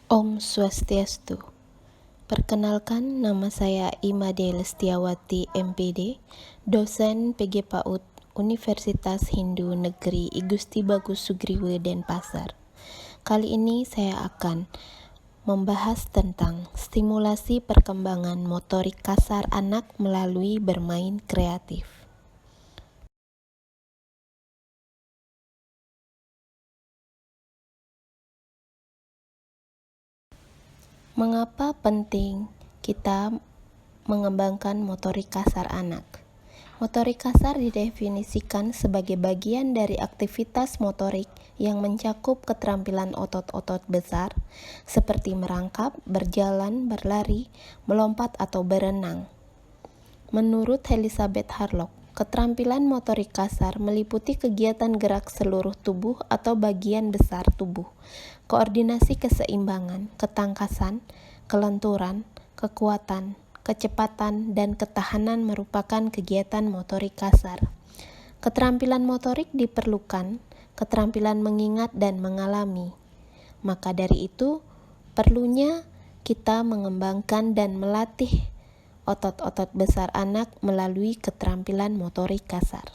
Om Swastiastu. Perkenalkan, nama saya Imade Lestiawati MPD, dosen PG PAUD Universitas Hindu Negeri I Gusti Bagus Sugriwe Denpasar. Kali ini saya akan membahas tentang stimulasi perkembangan motorik kasar anak melalui bermain kreatif. Mengapa penting kita mengembangkan motorik kasar anak? Motorik kasar didefinisikan sebagai bagian dari aktivitas motorik yang mencakup keterampilan otot-otot besar seperti merangkap, berjalan, berlari, melompat, atau berenang. Menurut Elizabeth Harlock, keterampilan motorik kasar meliputi kegiatan gerak seluruh tubuh atau bagian besar tubuh, koordinasi keseimbangan, ketangkasan, kelenturan, kekuatan, kecepatan, dan ketahanan merupakan kegiatan motorik kasar. Keterampilan motorik diperlukan, keterampilan mengingat dan mengalami. Maka dari itu, perlunya kita mengembangkan dan melatih otot-otot besar anak melalui keterampilan motorik kasar.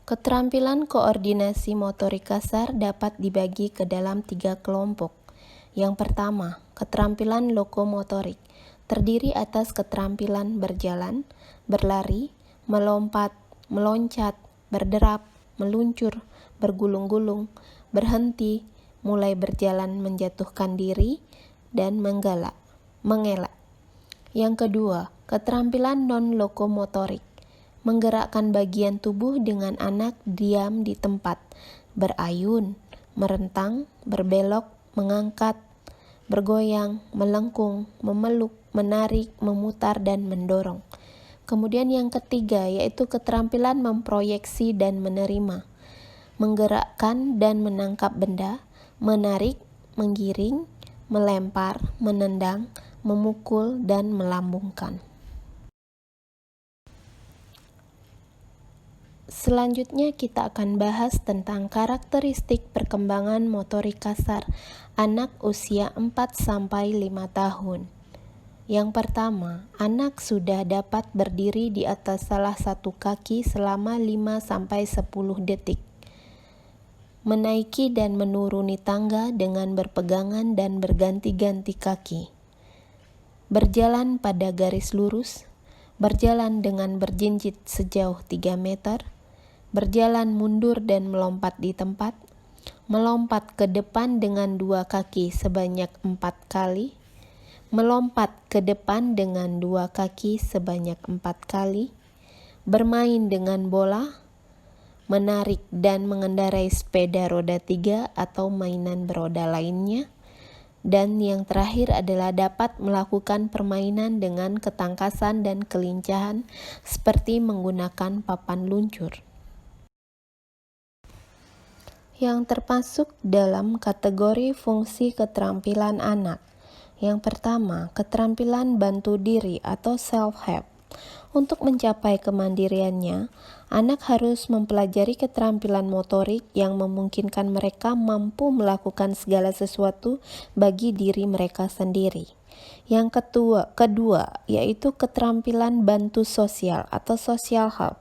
Keterampilan koordinasi motorik kasar dapat dibagi ke dalam 3 kelompok. Yang pertama, keterampilan lokomotorik, terdiri atas keterampilan berjalan, berlari, melompat, meloncat, berderap, meluncur, bergulung-gulung, berhenti, mulai berjalan menjatuhkan diri, dan mengelak. Yang kedua, keterampilan non-lokomotorik, menggerakkan bagian tubuh dengan anak diam di tempat, berayun, merentang, berbelok, mengangkat, bergoyang, melengkung, memeluk, menarik, memutar, dan mendorong. Kemudian yang ketiga yaitu keterampilan memproyeksi dan menerima, menggerakkan dan menangkap benda, menarik, menggiring, melempar, menendang, memukul, dan melambungkan. Selanjutnya kita akan bahas tentang karakteristik perkembangan motorik kasar anak usia 4-5 tahun. Yang pertama, anak sudah dapat berdiri di atas salah satu kaki selama 5-10 detik. Menaiki dan menuruni tangga dengan berpegangan dan berganti-ganti kaki. Berjalan pada garis lurus, berjalan dengan berjinjit sejauh 3 meter, berjalan mundur dan melompat di tempat, melompat ke depan dengan 2 kaki sebanyak 4 kali, melompat ke depan dengan 2 kaki sebanyak 4 kali, bermain dengan bola, menarik dan mengendarai sepeda roda 3 atau mainan beroda lainnya, dan yang terakhir adalah dapat melakukan permainan dengan ketangkasan dan kelincahan seperti menggunakan papan luncur. Yang termasuk dalam kategori fungsi keterampilan anak. Yang pertama, keterampilan bantu diri atau self-help. Untuk mencapai kemandiriannya, anak harus mempelajari keterampilan motorik yang memungkinkan mereka mampu melakukan segala sesuatu bagi diri mereka sendiri. Yang kedua yaitu keterampilan bantu sosial atau social help.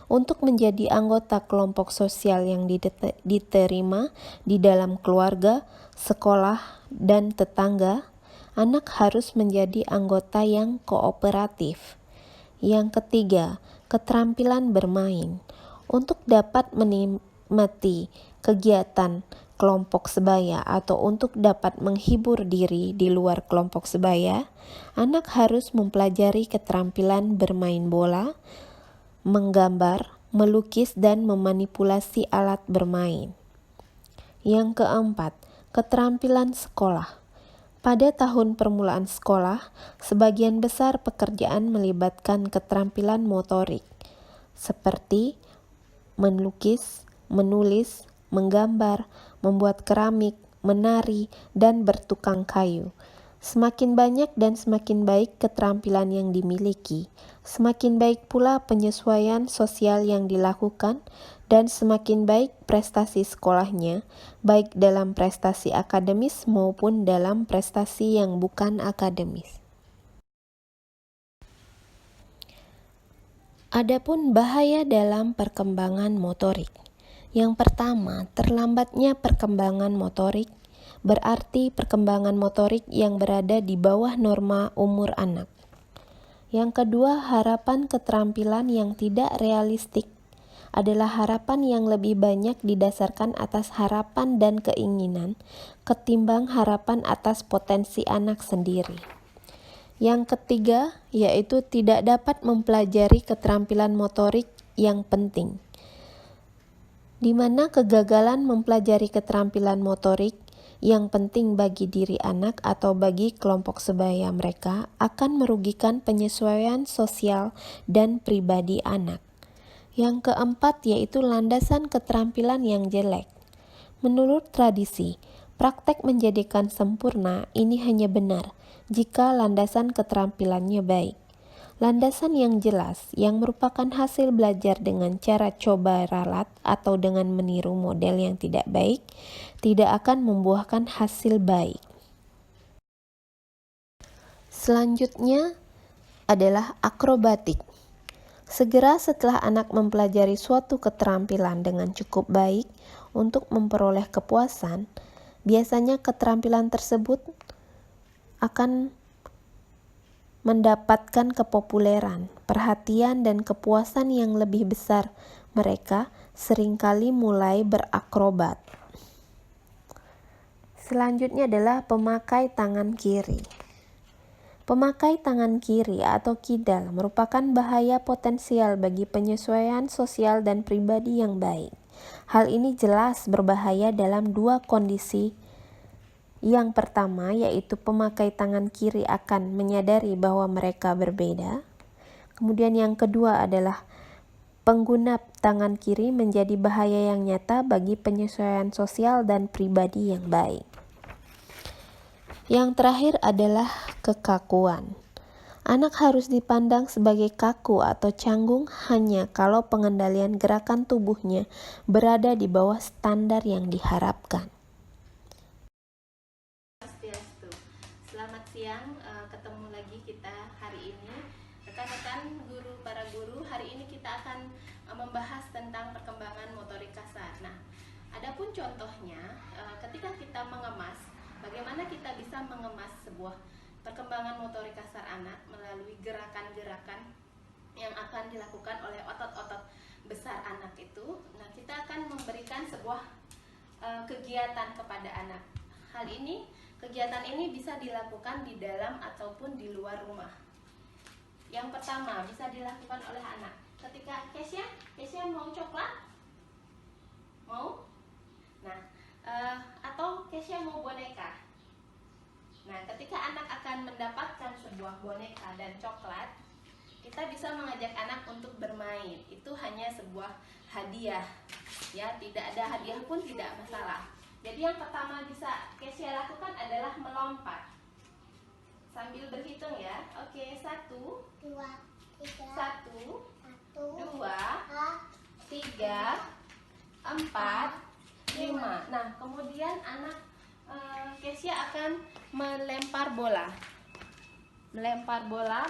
Untuk menjadi anggota kelompok sosial yang diterima di dalam keluarga, sekolah, dan tetangga, anak harus menjadi anggota yang kooperatif. Yang ketiga, keterampilan bermain. Untuk dapat menikmati kegiatan kelompok sebaya atau untuk dapat menghibur diri di luar kelompok sebaya, anak harus mempelajari keterampilan bermain bola, menggambar, melukis, dan memanipulasi alat bermain. Yang keempat, keterampilan sekolah. Pada tahun permulaan sekolah, sebagian besar pekerjaan melibatkan keterampilan motorik, seperti melukis, menulis, menggambar, membuat keramik, menari, dan bertukang kayu. Semakin banyak dan semakin baik keterampilan yang dimiliki, semakin baik pula penyesuaian sosial yang dilakukan, dan semakin baik prestasi sekolahnya, baik dalam prestasi akademis maupun dalam prestasi yang bukan akademis. Adapun bahaya dalam perkembangan motorik. Yang pertama, terlambatnya perkembangan motorik berarti perkembangan motorik yang berada di bawah norma umur anak. Yang kedua, harapan keterampilan yang tidak realistik adalah harapan yang lebih banyak didasarkan atas harapan dan keinginan ketimbang harapan atas potensi anak sendiri. Yang ketiga, yaitu tidak dapat mempelajari keterampilan motorik yang penting, di mana kegagalan mempelajari keterampilan motorik yang penting bagi diri anak atau bagi kelompok sebaya mereka akan merugikan penyesuaian sosial dan pribadi anak. Yang keempat yaitu landasan keterampilan yang jelek. Menurut tradisi, praktek menjadikan sempurna ini hanya benar jika landasan keterampilannya baik. Landasan yang jelas, yang merupakan hasil belajar dengan cara coba ralat atau dengan meniru model yang tidak baik, tidak akan membuahkan hasil baik. Selanjutnya adalah akrobatik. Segera setelah anak mempelajari suatu keterampilan dengan cukup baik untuk memperoleh kepuasan, biasanya keterampilan tersebut akan mendapatkan kepopuleran, perhatian, dan kepuasan yang lebih besar. Mereka seringkali mulai berakrobat. Selanjutnya adalah pemakai tangan kiri. Pemakai tangan kiri atau kidal merupakan bahaya potensial bagi penyesuaian sosial dan pribadi yang baik. Hal ini jelas berbahaya dalam dua kondisi. Yang pertama yaitu pemakai tangan kiri akan menyadari bahwa mereka berbeda. Kemudian yang kedua adalah pengguna tangan kiri menjadi bahaya yang nyata bagi penyesuaian sosial dan pribadi yang baik. Yang terakhir adalah kekakuan. Anak harus dipandang sebagai kaku atau canggung hanya kalau pengendalian gerakan tubuhnya berada di bawah standar yang diharapkan. Selamat siang, ketemu lagi kita hari ini. Rekan-rekan guru, para guru, hari ini kita akan membahas tentang perkembangan motorik kasar. Nah, adapun contohnya, ketika kita mengemas, bagaimana kita bisa mengemas sebuah perkembangan motorik kasar anak melalui gerakan-gerakan yang akan dilakukan oleh otot-otot besar anak itu. Nah, kita akan memberikan sebuah kegiatan kepada anak. Kegiatan ini bisa dilakukan di dalam ataupun di luar rumah. Yang pertama bisa dilakukan oleh anak. Ketika Kesia mau coklat? Mau? Nah, atau Kesia mau boneka? Nah, ketika anak akan mendapatkan sebuah boneka dan coklat, kita bisa mengajak anak untuk bermain. Itu hanya sebuah hadiah. Ya, tidak ada hadiah pun tidak masalah. Jadi yang pertama bisa Kesia lakukan adalah melompat sambil berhitung ya. Oke, 1, 2, 3, 1, 2, 3, 4, 5. Nah, kemudian anak Kesia akan melempar bola.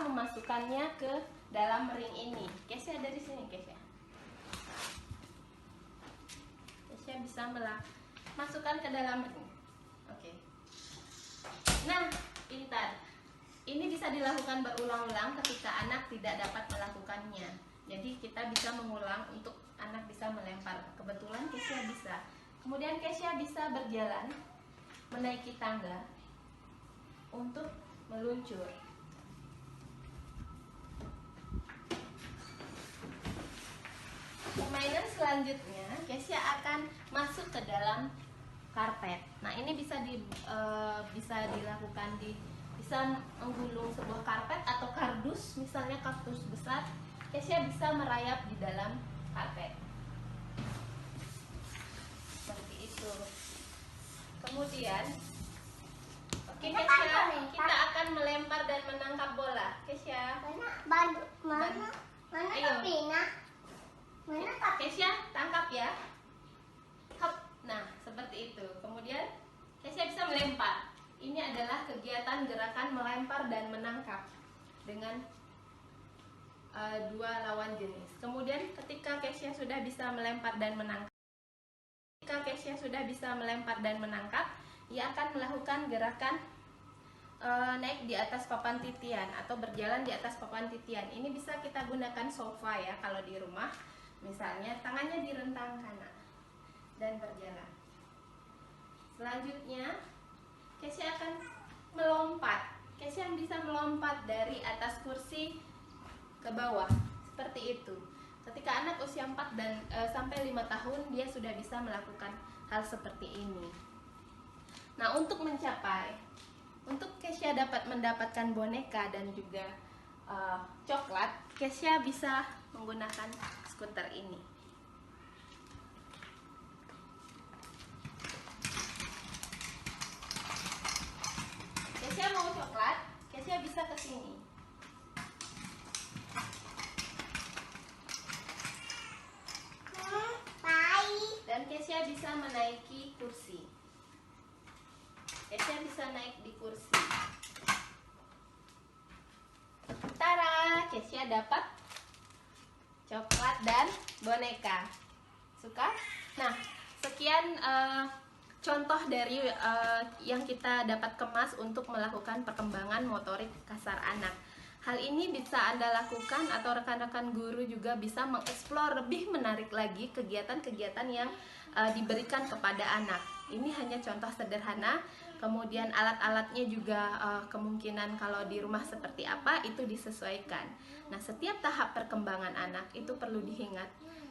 Memasukkannya ke dalam ring ini. Kesia dari sini, Kesia bisa masukkan ke dalam ring. Oke. Nah, pintar. Ini bisa dilakukan berulang-ulang ketika anak tidak dapat melakukannya. Jadi kita bisa mengulang untuk anak bisa melempar. Kebetulan Kesia bisa. Kemudian Kesia bisa berjalan menaiki tangga untuk meluncur. Permainan selanjutnya, Kesia akan masuk ke dalam karpet. Nah, ini bisa dilakukan bisa menggulung sebuah karpet atau kardus, misalnya kaktus besar. Kesia bisa merayap di dalam karpet. Seperti itu. Kemudian Oke Kesya, kita akan melempar dan menangkap bola. Kesya. Ayo. Kesya, tangkap ya. Hop. Nah, seperti itu. Kemudian Kesya bisa melempar. Ini adalah kegiatan gerakan melempar dan menangkap dengan dua lawan jenis. Kemudian ketika Kesya sudah bisa melempar dan menangkap, ia akan melakukan gerakan naik di atas papan titian atau berjalan di atas papan titian. Ini bisa kita gunakan sofa ya kalau di rumah. Misalnya tangannya direntangkan dan berjalan. Selanjutnya Kesya akan melompat. Kesya bisa melompat dari atas kursi ke bawah seperti itu. Ketika anak usia 4 dan sampai 5 tahun dia sudah bisa melakukan hal seperti ini. Nah, untuk Kesya dapat mendapatkan boneka dan juga coklat, Kesya bisa menggunakan skuter ini. Kesya mau coklat, Kesya bisa ke sini. Dan Kesya bisa menaiki kursi. Kesya bisa naik di kursi. Tara, Kesya dapat coklat dan boneka. Suka? Nah, sekian contoh dari yang kita dapat kemas untuk melakukan perkembangan motorik kasar anak. Hal ini bisa Anda lakukan atau rekan-rekan guru juga bisa mengeksplor lebih menarik lagi kegiatan-kegiatan yang diberikan kepada anak. Ini hanya contoh sederhana, kemudian alat-alatnya juga kemungkinan kalau di rumah seperti apa itu disesuaikan. Nah, setiap tahap perkembangan anak itu perlu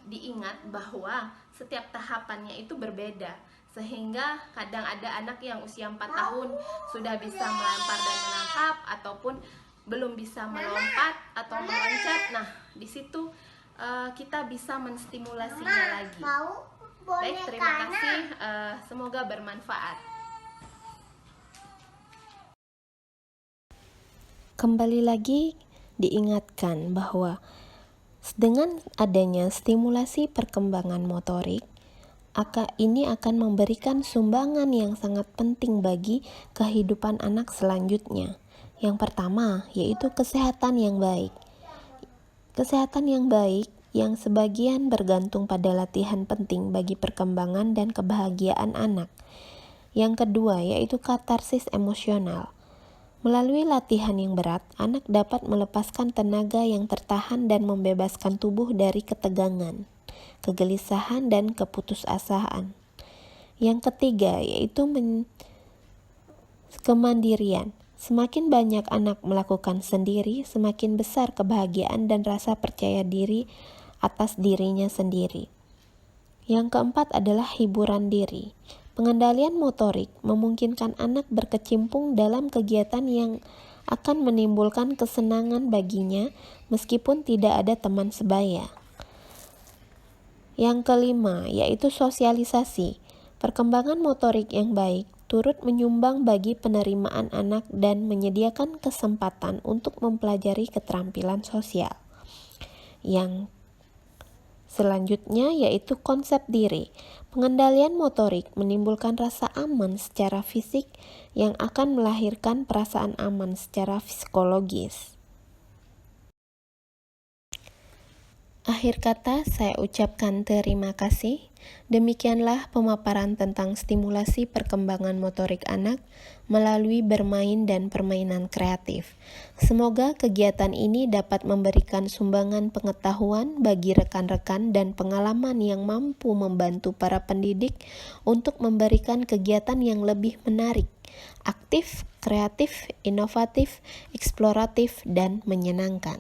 diingat bahwa setiap tahapannya itu berbeda. Sehingga kadang ada anak yang usia 4 tahun sudah bisa melempar dan menangkap ataupun belum bisa melompat atau meloncat. Nah, di situ kita bisa menstimulasinya lagi. Baik, terima kasih. Semoga bermanfaat. Kembali lagi diingatkan bahwa dengan adanya stimulasi perkembangan motorik, ini akan memberikan sumbangan yang sangat penting bagi kehidupan anak selanjutnya. Yang pertama, yaitu kesehatan yang baik. Kesehatan yang baik yang sebagian bergantung pada latihan penting bagi perkembangan dan kebahagiaan anak. Yang kedua, yaitu katarsis emosional. Melalui latihan yang berat, anak dapat melepaskan tenaga yang tertahan dan membebaskan tubuh dari ketegangan, kegelisahan, dan keputusasaan. Yang ketiga, yaitu kemandirian. Semakin banyak anak melakukan sendiri, semakin besar kebahagiaan dan rasa percaya diri atas dirinya sendiri. Yang keempat adalah hiburan diri. Pengendalian motorik memungkinkan anak berkecimpung dalam kegiatan yang akan menimbulkan kesenangan baginya meskipun tidak ada teman sebaya. Yang kelima, yaitu sosialisasi. Perkembangan motorik yang baik turut menyumbang bagi penerimaan anak dan menyediakan kesempatan untuk mempelajari keterampilan sosial. Yang selanjutnya yaitu konsep diri. Pengendalian motorik menimbulkan rasa aman secara fisik yang akan melahirkan perasaan aman secara psikologis. Akhir kata, saya ucapkan terima kasih. Demikianlah pemaparan tentang stimulasi perkembangan motorik anak melalui bermain dan permainan kreatif. Semoga kegiatan ini dapat memberikan sumbangan pengetahuan bagi rekan-rekan dan pengalaman yang mampu membantu para pendidik untuk memberikan kegiatan yang lebih menarik, aktif, kreatif, inovatif, eksploratif, dan menyenangkan.